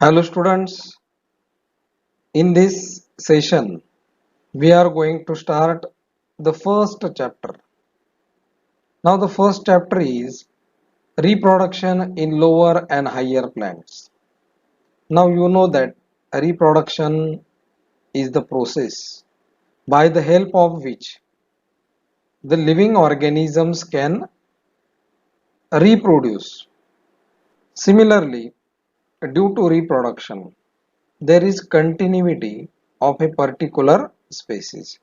Hello students, in this session we are going to start the first chapter. Now the first chapter is reproduction in lower and higher plants. Now you know that reproduction is the process by the help of which the living organisms can reproduce. Similarly, due to reproduction, there is continuity of a particular species.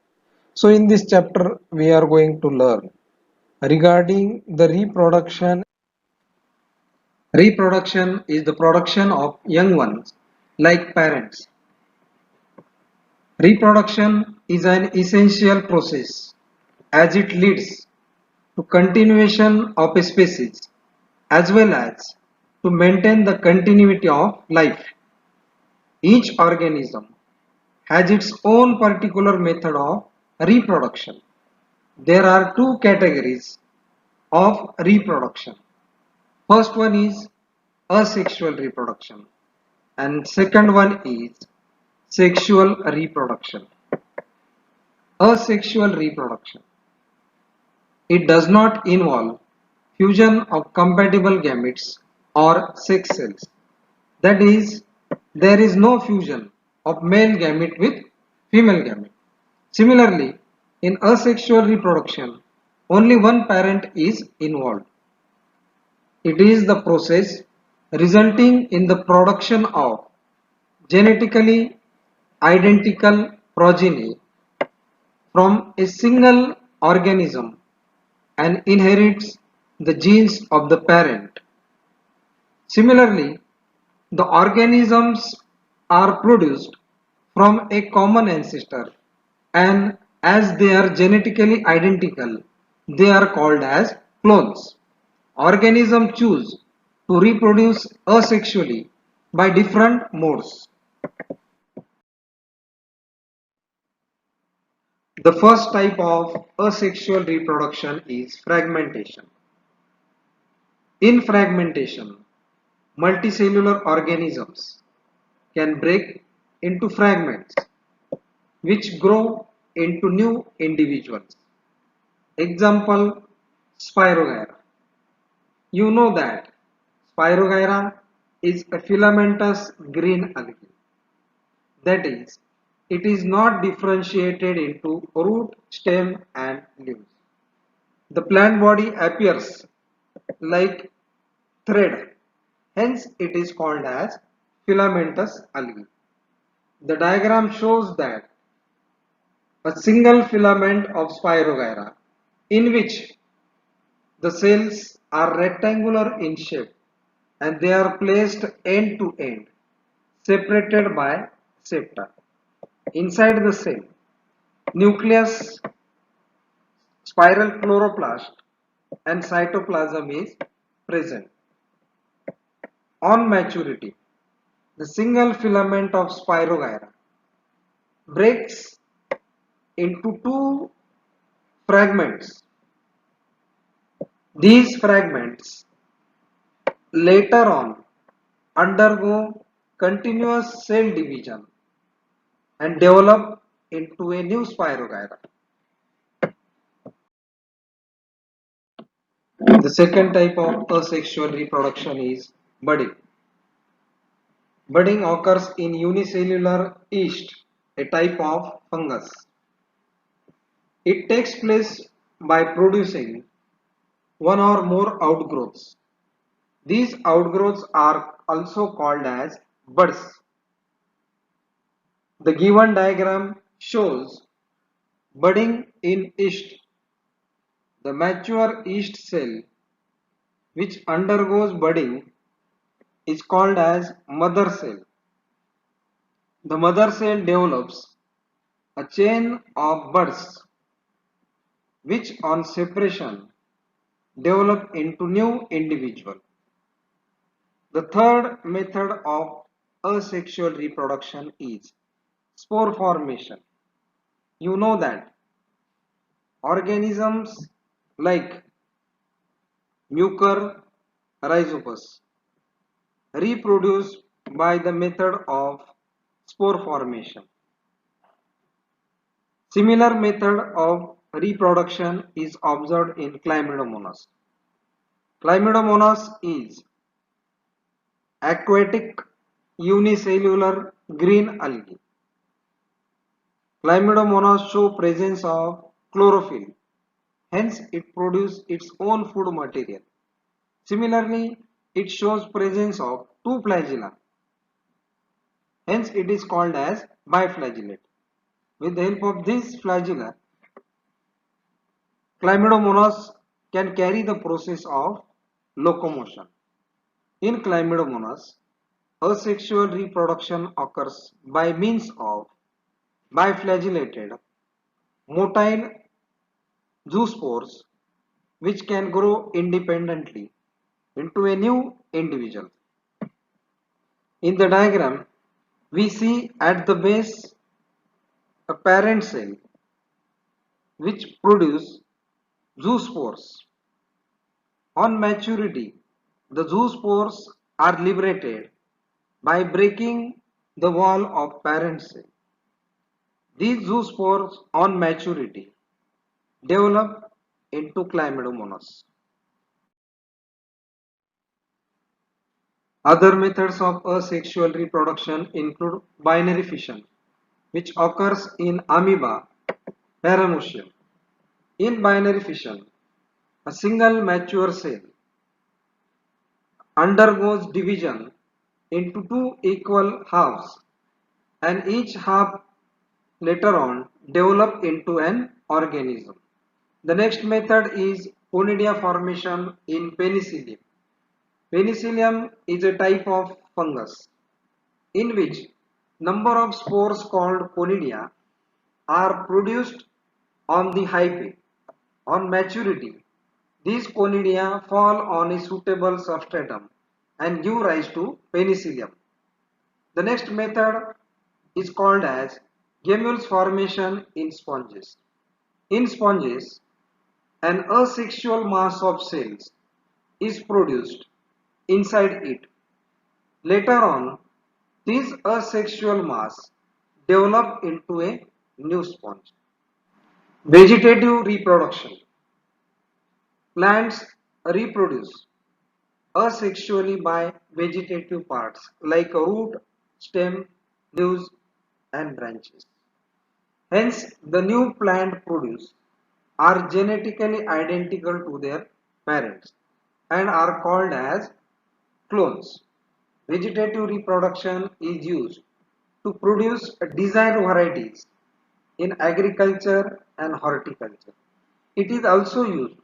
So in this chapter we are going to learn regarding the reproduction. Reproduction is the production of young ones like parents. Reproduction is an essential process as it leads to continuation of a species as well as to maintain the continuity of life. Each organism has its own particular method of reproduction. There are two categories of reproduction. First one is asexual reproduction and second one is sexual reproduction. Asexual reproduction. It does not involve fusion of compatible gametes or sex cells. That is, there is no fusion of male gamete with female gamete. Similarly, in asexual reproduction, only one parent is involved. It is the process resulting in the production of genetically identical progeny from a single organism and inherits the genes of the parent. Similarly, the organisms are produced from a common ancestor, and as they are genetically identical, they are called as clones. Organisms choose to reproduce asexually by different modes. The first type of asexual reproduction is fragmentation. In fragmentation, multicellular organisms can break into fragments which grow into new individuals. Example, Spirogyra. You know that Spirogyra is a filamentous green algae. That is, it is not differentiated into root, stem and leaves. The plant body appears like thread, hence it is called as filamentous algae. The diagram shows that a single filament of Spirogyra in which the cells are rectangular in shape and they are placed end to end, separated by septa. Inside the cell, nucleus, spiral chloroplast and cytoplasm is present. On maturity, the single filament of Spirogyra breaks into two fragments. These fragments later on undergo continuous cell division and develop into a new Spirogyra. The second type of asexual reproduction is budding. Budding occurs in unicellular yeast, a type of fungus. It takes place by producing one or more outgrowths. These outgrowths are also called as buds. The given diagram shows budding in yeast. The mature yeast cell which undergoes budding is called as mother cell. The mother cell develops a chain of buds which on separation develop into new individual. The third method of asexual reproduction is spore formation. You know that organisms like Mucor rhizopus reproduce by the method of spore formation. Similar method of reproduction is observed in Chlamydomonas. Chlamydomonas is aquatic unicellular green algae. Chlamydomonas show presence of chlorophyll, hence it produces its own food material. Similarly, it shows presence of two flagella, hence it is called as biflagellate. With the help of this flagella, Chlamydomonas can carry the process of locomotion. In Chlamydomonas, asexual reproduction occurs by means of biflagellated motile zoospores which can grow independently into a new individual. In the diagram, we see at the base a parent cell which produce zoospores. On maturity, the zoospores are liberated by breaking the wall of parent cell. These zoospores on maturity develop into Chlamydomonas. Other methods of asexual reproduction include binary fission, which occurs in amoeba paramecium. In binary fission, a single mature cell undergoes division into two equal halves, and each half later on develop into an organism. The next method is conidia formation in penicillium. Penicillium is a type of fungus in which number of spores called conidia are produced on the hyphae. On maturity, these conidia fall on a suitable substratum and give rise to penicillium. The next method is called as gemmules formation in sponges. In sponges, an asexual mass of cells is produced inside it. Later on, these asexual mass develop into a new sponge. Vegetative reproduction. Plants reproduce asexually by vegetative parts like root, stem, leaves and branches. Hence, the new plant produced are genetically identical to their parents and are called as clones. Vegetative reproduction is used to produce desired varieties in agriculture and horticulture. It is also used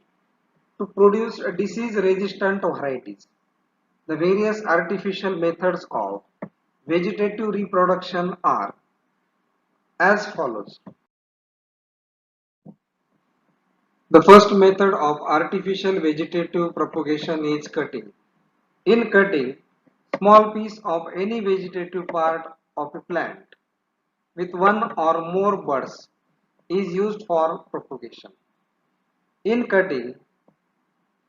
to produce disease-resistant varieties. The various artificial methods of vegetative reproduction are as follows. The first method of artificial vegetative propagation is cutting. In cutting, small piece of any vegetative part of a plant with one or more buds is used for propagation. In cutting,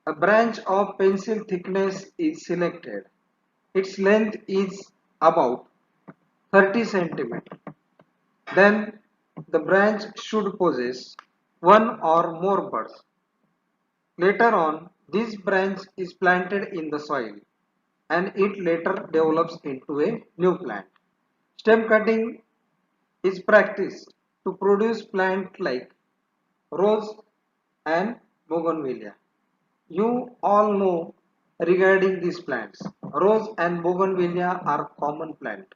a branch of pencil thickness is selected. Its length is about 30 cm. Then the branch should possess one or more buds. Later on, this branch is planted in the soil and it later develops into a new plant. Stem cutting is practiced to produce plants like rose and bougainvillea. You all know regarding these plants. Rose and bougainvillea are common plants.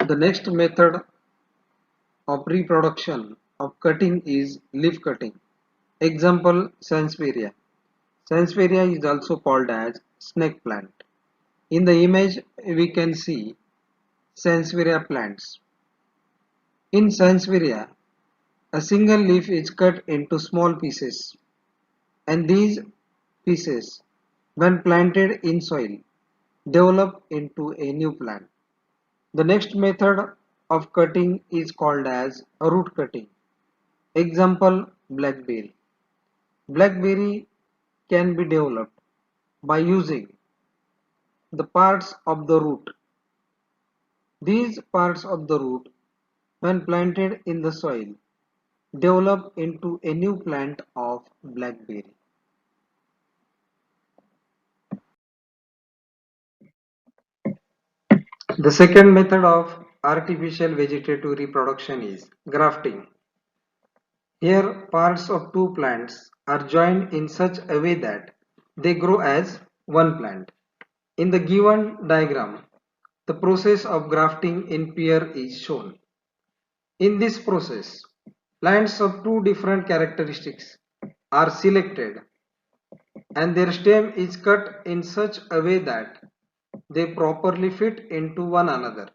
The next method of reproduction of cutting is leaf cutting. Example, Sansevieria. Sansevieria is also called as snake plant. In the image we can see Sansevieria plants. In Sansevieria, a single leaf is cut into small pieces and these pieces when planted in soil develop into a new plant. The next method of cutting is called as root cutting. Example, blackberry. Blackberry can be developed by using the parts of the root. These parts of the root, when planted in the soil, develop into a new plant of blackberry. The second method of artificial vegetative reproduction is grafting. Here, parts of two plants are joined in such a way that they grow as one plant. In the given diagram, the process of grafting in pair is shown. In this process, plants of two different characteristics are selected and their stem is cut in such a way that they properly fit into one another.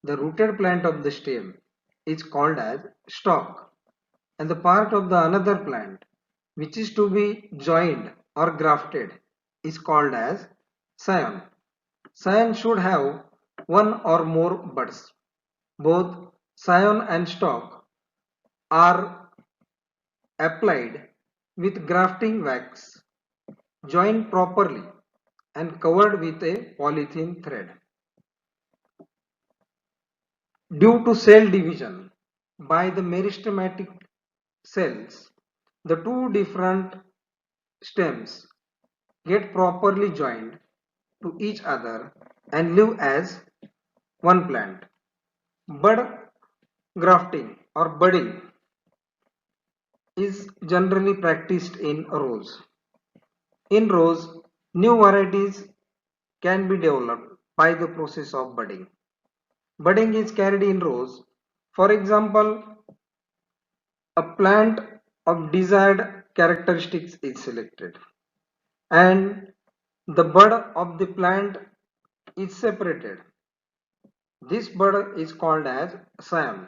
The rooted plant of the stem is called as stalk, and the part of the another plant which is to be joined or grafted is called as scion. Scion should have one or more buds. Both scion and stalk are applied with grafting wax, joined properly and covered with a polythene thread. Due to cell division by the meristematic cells, the two different stems get properly joined to each other and live as one plant. Bud grafting or budding is generally practiced in rows. In rows, new varieties can be developed by the process of budding. Budding is carried in rows. For example, a plant of desired characteristics is selected and the bud of the plant is separated. This bud is called as scion,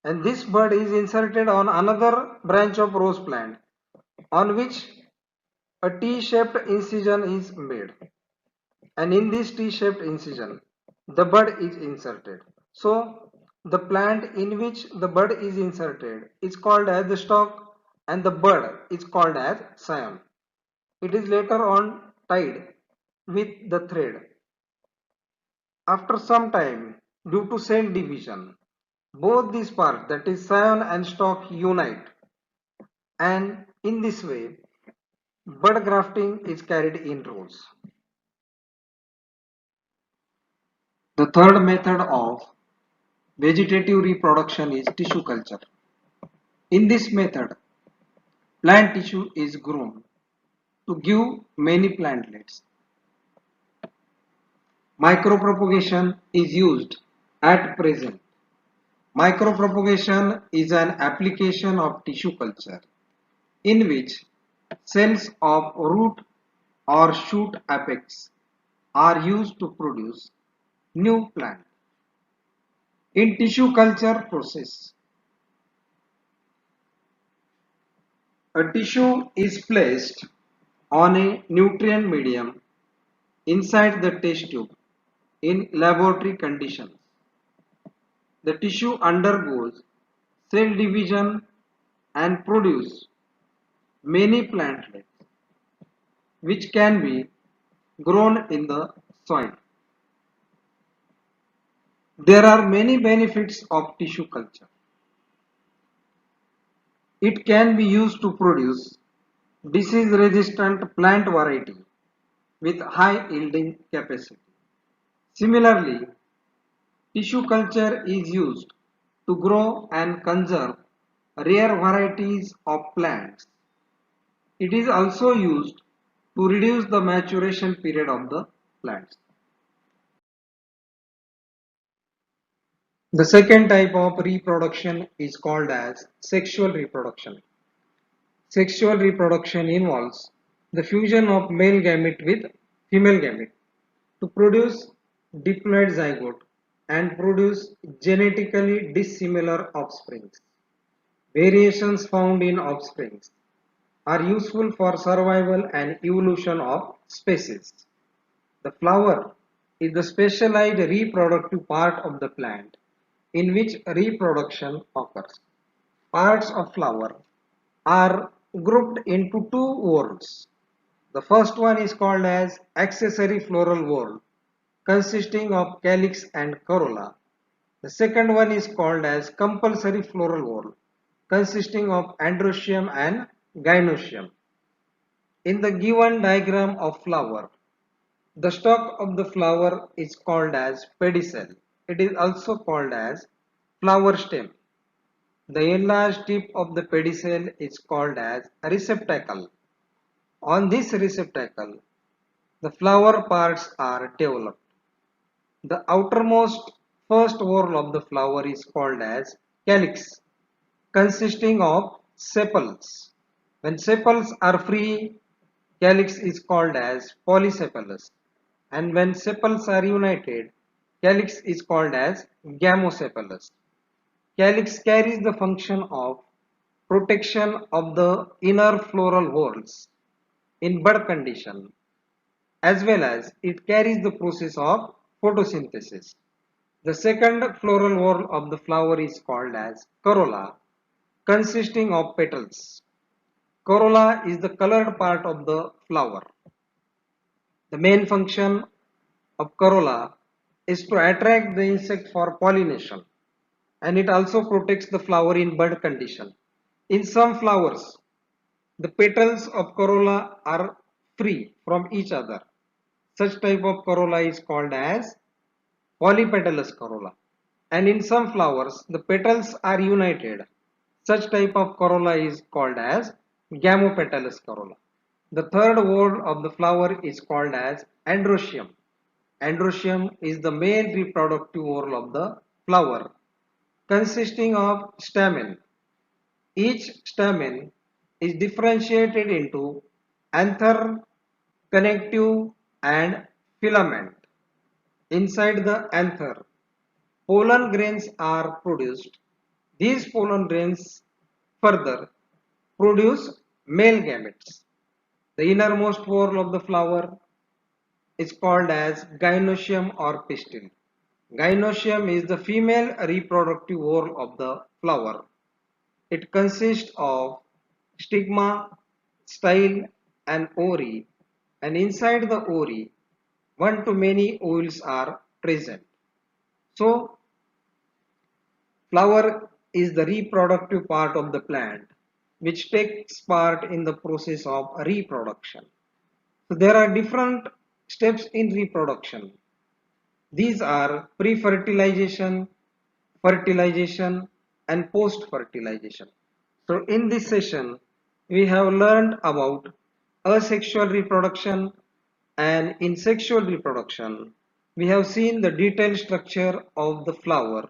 and this bud is inserted on another branch of rose plant on which a T-shaped incision is made, and in this T-shaped incision the bud is inserted. So the plant in which the bud is inserted is called as the stalk and the bud is called as scion. It is later on tied with the thread. After some time, due to cell division, both these parts, that is scion and stalk, unite, and in this way bud grafting is carried in rows. The third method of vegetative reproduction is tissue culture. In this method, plant tissue is grown to give many plantlets. Micropropagation is used at present. Micropropagation is an application of tissue culture in which cells of root or shoot apex are used to produce new plant. In tissue culture process, a tissue is placed on a nutrient medium inside the test tube in laboratory conditions. The tissue undergoes cell division and produce many plantlets which can be grown in the soil. There are many benefits of tissue culture. It can be used to produce disease-resistant plant variety with high yielding capacity. Similarly, tissue culture is used to grow and conserve rare varieties of plants. It is also used to reduce the maturation period of the plants. The second type of reproduction is called as sexual reproduction. Sexual reproduction involves the fusion of male gamete with female gamete to produce diploid zygote and produce genetically dissimilar offsprings. Variations found in offsprings are useful for survival and evolution of species. The flower is the specialized reproductive part of the plant in which reproduction occurs. Parts of flower are grouped into two whorls. The first one is called as accessory floral whorl, consisting of calyx and corolla. The second one is called as compulsory floral whorl, consisting of androecium and gynoecium. In the given diagram of flower, the stalk of the flower is called as pedicel. It is also called as flower stem. The enlarged tip of the pedicel is called as a receptacle. On this receptacle, the flower parts are developed. The outermost first whorl of the flower is called as calyx, consisting of sepals. When sepals are free, calyx is called as polysepalous, and when sepals are united, calyx is called as gamosepalous. Calyx carries the function of protection of the inner floral whorls in bud condition, as well as it carries the process of photosynthesis. The second floral whorl of the flower is called as corolla, consisting of petals. Corolla is the colored part of the flower. The main function of corolla is to attract the insect for pollination, and it also protects the flower in bud condition. In some flowers, the petals of corolla are free from each other. Such type of corolla is called as polypetalous corolla. And in some flowers, the petals are united. Such type of corolla is called as gamopetalous corolla. The third word of the flower is called as androecium. Androecium is the male reproductive whorl of the flower, consisting of stamen. Each stamen is differentiated into anther, connective, and filament. Inside the anther, pollen grains are produced. These pollen grains further produce male gametes. The innermost whorl of the flower is called as gynoecium or pistil. Gynoecium is the female reproductive whorl of the flower. It consists of stigma, style, and ovary, and inside the ovary, one to many ovules are present. So, flower is the reproductive part of the plant which takes part in the process of reproduction. So, there are different steps in reproduction. These are pre-fertilization, fertilization, and post-fertilization. So in this session, we have learned about asexual reproduction, and in sexual reproduction, we have seen the detailed structure of the flower